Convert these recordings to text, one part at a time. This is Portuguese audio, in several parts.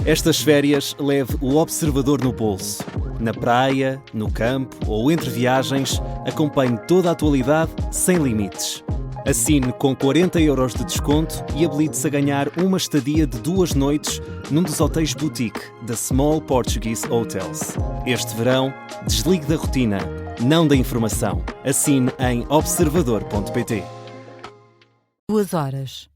Estas férias leve o observador no bolso. Na praia, no campo ou entre viagens, acompanhe toda a atualidade sem limites. Assine com 40€ de desconto e habilite-se a ganhar uma estadia de 2 noites num dos hotéis boutique da Small Portuguese Hotels. Este verão, desligue da rotina, não da informação. Assine em observador.pt. 2 horas.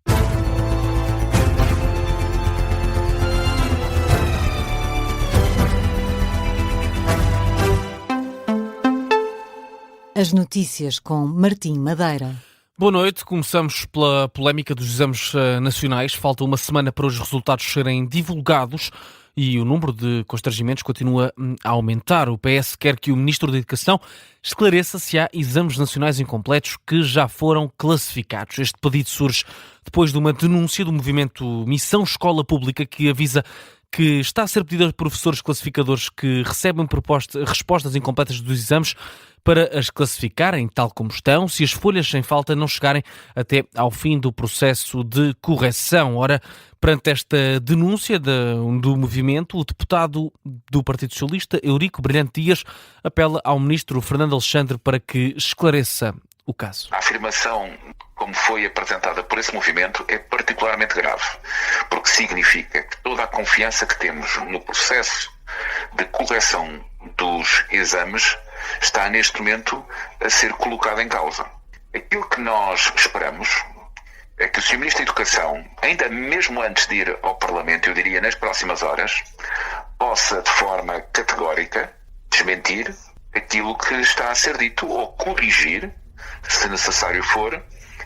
As notícias com Martim Madeira. Boa noite. Começamos pela polémica dos exames nacionais. Falta uma semana para os resultados serem divulgados e o número de constrangimentos continua a aumentar. O PS quer que o Ministro da Educação esclareça se há exames nacionais incompletos que já foram classificados. Este pedido surge depois de uma denúncia do movimento Missão Escola Pública, que avisa que está a ser pedido a professores classificadores que recebem respostas incompletas dos exames para as classificarem tal como estão, se as folhas sem falta não chegarem até ao fim do processo de correção. Ora, perante esta denúncia do movimento, o deputado do Partido Socialista, Eurico Brilhante Dias, apela ao ministro Fernando Alexandre para que esclareça o caso. A afirmação, como foi apresentada por esse movimento, é particularmente grave, porque significa que toda a confiança que temos no processo de correção dos exames está neste momento a ser colocada em causa. Aquilo que nós esperamos é que o Sr. Ministro da Educação, ainda mesmo antes de ir ao Parlamento, eu diria nas próximas horas, possa de forma categórica desmentir aquilo que está a ser dito ou corrigir, se necessário for,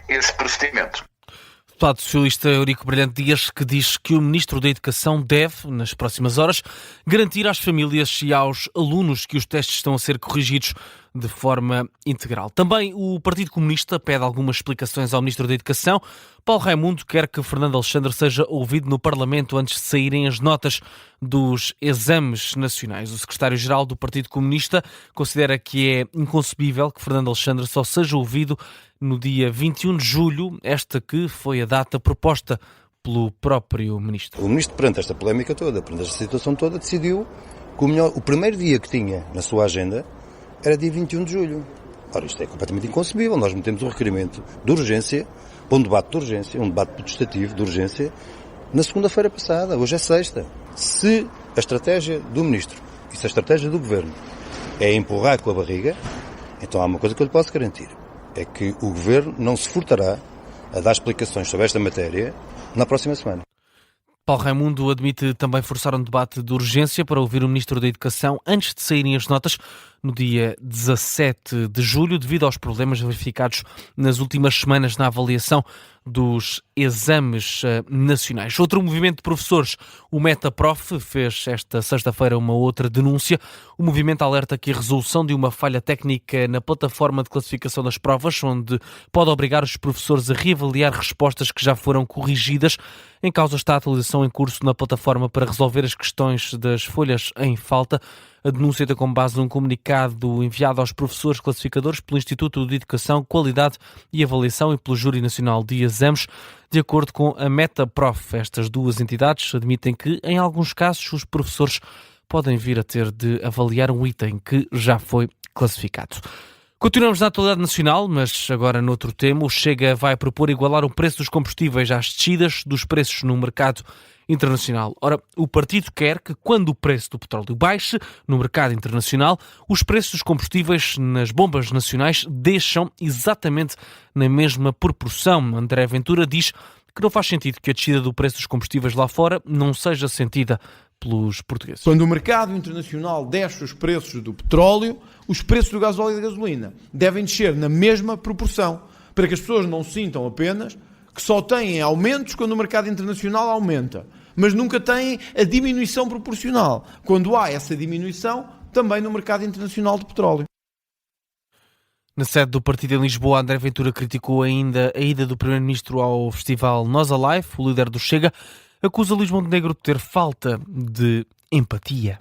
esse procedimento. O deputado socialista Eurico Brilhante Dias, que diz que o Ministro da Educação deve, nas próximas horas, garantir às famílias e aos alunos que os testes estão a ser corrigidos de forma integral. Também o Partido Comunista pede algumas explicações ao Ministro da Educação. Paulo Raimundo quer que Fernando Alexandre seja ouvido no Parlamento antes de saírem as notas dos exames nacionais. O secretário-geral do Partido Comunista considera que é inconcebível que Fernando Alexandre só seja ouvido no dia 21 de julho, esta que foi a data proposta pelo próprio Ministro. O Ministro, perante esta polémica toda, perante esta situação toda, decidiu que o primeiro dia que tinha na sua agenda era dia 21 de julho. Ora, isto é completamente inconcebível. Nós metemos um requerimento de urgência, um debate de urgência, um debate protestativo de urgência, na segunda-feira passada. Hoje é sexta. Se a estratégia do Ministro e se a estratégia do Governo é empurrar com a barriga, então há uma coisa que eu lhe posso garantir. É que o Governo não se furtará a dar explicações sobre esta matéria na próxima semana. Paulo Raimundo admite também forçar um debate de urgência para ouvir o Ministro da Educação antes de saírem as notas no dia 17 de julho, devido aos problemas verificados nas últimas semanas na avaliação dos exames nacionais. Outro movimento de professores, o Metaprof, fez esta sexta-feira uma outra denúncia. O movimento alerta que a resolução de uma falha técnica na plataforma de classificação das provas, onde pode obrigar os professores a reavaliar respostas que já foram corrigidas. Em causa está a atualização em curso na plataforma para resolver as questões das folhas em falta. A denúncia tem como base um comunicado enviado aos professores classificadores pelo Instituto de Educação, Qualidade e Avaliação e pelo Júri Nacional de Exames. De acordo com a Metaprof, estas duas entidades admitem que, em alguns casos, os professores podem vir a ter de avaliar um item que já foi classificado. Continuamos na atualidade nacional, mas agora noutro tema. O Chega vai propor igualar o preço dos combustíveis às descidas dos preços no mercado internacional. Ora, o partido quer que, quando o preço do petróleo baixe no mercado internacional, os preços dos combustíveis nas bombas nacionais deixam exatamente na mesma proporção. André Ventura diz que não faz sentido que a descida do preço dos combustíveis lá fora não seja sentida pelos portugueses. Quando o mercado internacional desce os preços do petróleo, os preços do gasóleo e da gasolina devem descer na mesma proporção, para que as pessoas não sintam apenas que só têm aumentos quando o mercado internacional aumenta, mas nunca têm a diminuição proporcional, quando há essa diminuição também no mercado internacional de petróleo. Na sede do partido em Lisboa, André Ventura criticou ainda a ida do Primeiro-Ministro ao festival Nós Alive. O líder do Chega acusa Luís Montenegro de ter falta de empatia.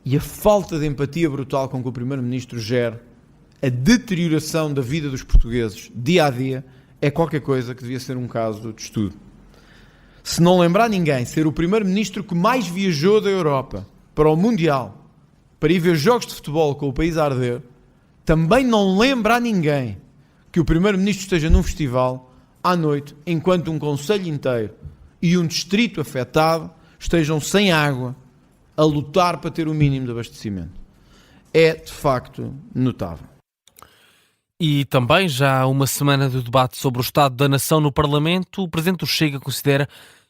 E a falta de empatia brutal com que o Primeiro-Ministro gera a deterioração da vida dos portugueses dia a dia é qualquer coisa que devia ser um caso de estudo. se não lembrar ninguém, ser o primeiro-ministro que mais viajou da Europa para o Mundial, para ir ver jogos de futebol com o país a arder, também não lembra a ninguém que o primeiro-ministro esteja num festival à noite, enquanto um concelho inteiro e um distrito afetado estejam sem água, a lutar para ter o mínimo de abastecimento. É, de facto, notável. E também, já há uma semana do debate sobre o Estado da Nação no Parlamento, o Presidente do Chega considera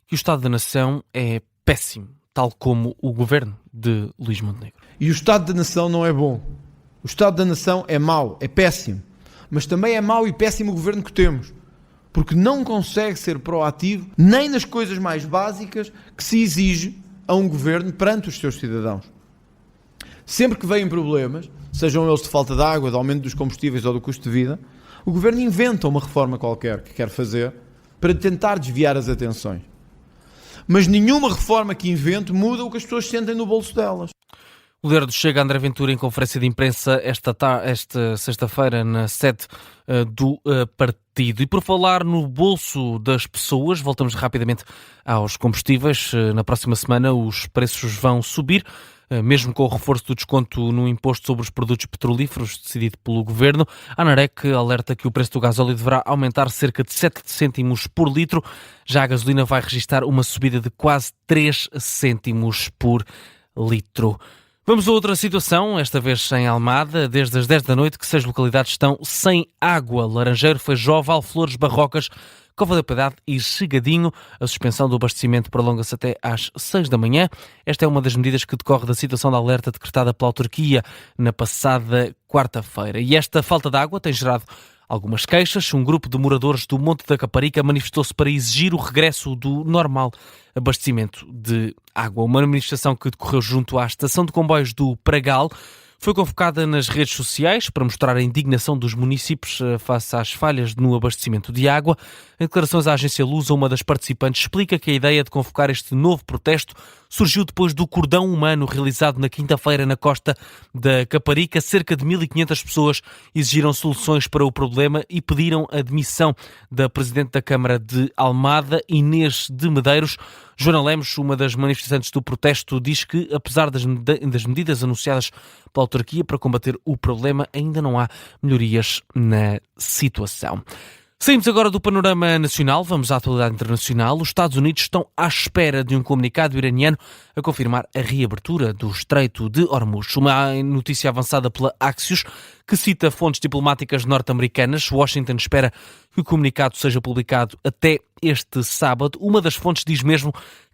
que o Estado da Nação é péssimo, tal como o governo de Luís Montenegro. E o Estado da Nação não é bom. O Estado da Nação é mau, é péssimo. Mas também é mau e péssimo o governo que temos. Porque não consegue ser proativo nem nas coisas mais básicas que se exige a um governo perante os seus cidadãos. Sempre que vêm problemas, sejam eles de falta de água, de aumento dos combustíveis ou do custo de vida, o governo inventa uma reforma qualquer que quer fazer para tentar desviar as atenções. Mas nenhuma reforma que invente muda o que as pessoas sentem no bolso delas. O líder do Chega, André Ventura, em conferência de imprensa esta sexta-feira na sede do partido. E por falar no bolso das pessoas, voltamos rapidamente aos combustíveis. Na próxima semana os preços vão subir, mesmo com o reforço do desconto no imposto sobre os produtos petrolíferos decidido pelo Governo. A ANAREC alerta que o preço do gasóleo deverá aumentar cerca de 7 cêntimos por litro. Já a gasolina vai registrar uma subida de quase 3 cêntimos por litro. Vamos a outra situação, esta vez em Almada. Desde as 10 da noite que 6 localidades estão sem água. Laranjeiro, Feijó, Valflores, Barrocas, Cova da Piedade e Chegadinho. A suspensão do abastecimento prolonga-se até às 6 da manhã. Esta é uma das medidas que decorre da situação de alerta decretada pela autarquia na passada quarta-feira. E esta falta de água tem gerado algumas queixas. Um grupo de moradores do Monte da Caparica manifestou-se para exigir o regresso do normal abastecimento de água. Uma manifestação que decorreu junto à estação de comboios do Pragal foi convocada nas redes sociais para mostrar a indignação dos municípios face às falhas no abastecimento de água. Em declarações à agência Lusa, uma das participantes explica que a ideia de convocar este novo protesto surgiu depois do cordão humano realizado na quinta-feira na costa da Caparica. Cerca de 1.500 pessoas exigiram soluções para o problema e pediram a demissão da Presidente da Câmara de Almada, Inês de Medeiros. Joana Lemos, uma das manifestantes do protesto, diz que, apesar das medidas anunciadas pela autarquia para combater o problema, ainda não há melhorias na situação. Saímos agora do panorama nacional, vamos à atualidade internacional. Os Estados Unidos estão à espera de um comunicado iraniano a confirmar a reabertura do Estreito de Hormuz. Uma notícia avançada pela Axios, que cita fontes diplomáticas norte-americanas. Washington espera que o comunicado seja publicado até este sábado. Uma das fontes diz mesmo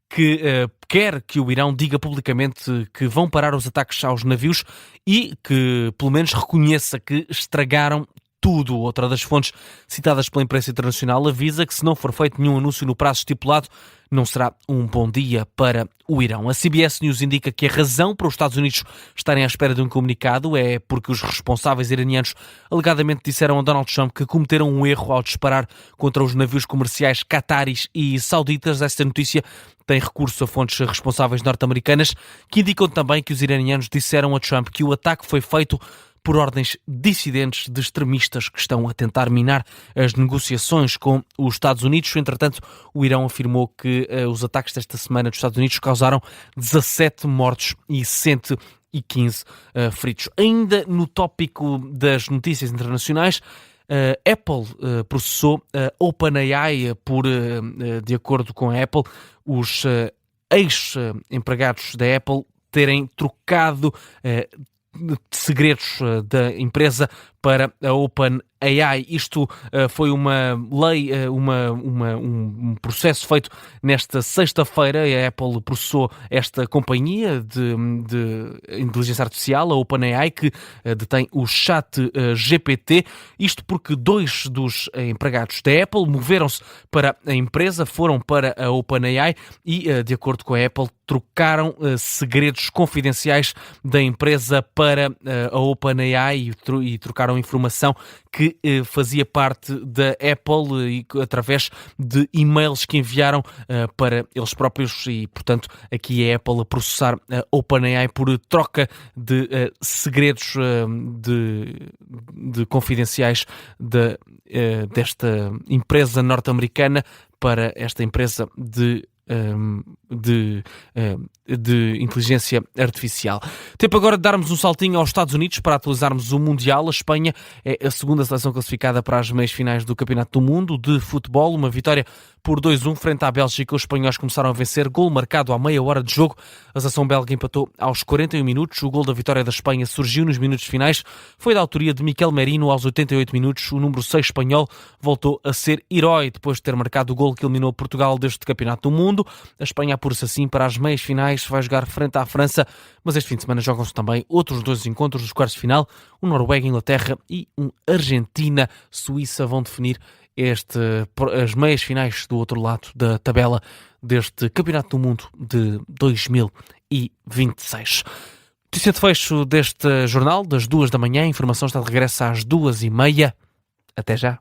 que quer que o Irão diga publicamente que vão parar os ataques aos navios e que, pelo menos, reconheça que estragaram tudo. Outra das fontes citadas pela imprensa internacional avisa que se não for feito nenhum anúncio no prazo estipulado, não será um bom dia para o Irão. A CBS News indica que a razão para os Estados Unidos estarem à espera de um comunicado é porque os responsáveis iranianos alegadamente disseram a Donald Trump que cometeram um erro ao disparar contra os navios comerciais cataris e sauditas. Esta notícia tem recurso a fontes responsáveis norte-americanas que indicam também que os iranianos disseram a Trump que o ataque foi feito por ordens dissidentes de extremistas que estão a tentar minar as negociações com os Estados Unidos. Entretanto, o Irão afirmou que os ataques desta semana dos Estados Unidos causaram 17 mortos e 115 feridos. Ainda no tópico das notícias internacionais, Apple processou a OpenAI por, de acordo com a Apple, os ex-empregados da Apple terem trocado segredos da empresa para a OpenAI. Isto foi uma lei, um processo feito nesta sexta-feira. A Apple processou esta companhia de inteligência artificial, a OpenAI, que detém o chat GPT. Isto porque 2 dos empregados da Apple moveram-se para a empresa, foram para a OpenAI e, de acordo com a Apple, trocaram segredos confidenciais da empresa para a OpenAI e trocaram informação que fazia parte da Apple através de e-mails que enviaram para eles próprios e, portanto, aqui é a Apple a processar a OpenAI por troca de segredos de confidenciais desta empresa norte-americana para esta empresa de de inteligência artificial. Tempo agora de darmos um saltinho aos Estados Unidos para atualizarmos o Mundial. A Espanha é a segunda seleção classificada para as meias finais do Campeonato do Mundo de futebol. Uma vitória por 2-1 frente à Bélgica. Os espanhóis começaram a vencer, gol marcado à meia hora de jogo. A seleção belga empatou aos 41 minutos. O gol da vitória da Espanha surgiu nos minutos finais. Foi da autoria de Miquel Merino aos 88 minutos. O número 6 espanhol voltou a ser herói depois de ter marcado o gol que eliminou Portugal deste Campeonato do Mundo. A Espanha apura-se assim para as meias finais, vai jogar frente à França, mas este fim de semana jogam-se também outros 2 encontros dos quartos de final. Um Noruega-Inglaterra e um Argentina-Suíça vão definir as meias finais do outro lado da tabela deste Campeonato do Mundo de 2026. Notícia de fecho deste jornal, das 2 da manhã. A informação está de regresso às 2h30. Até já.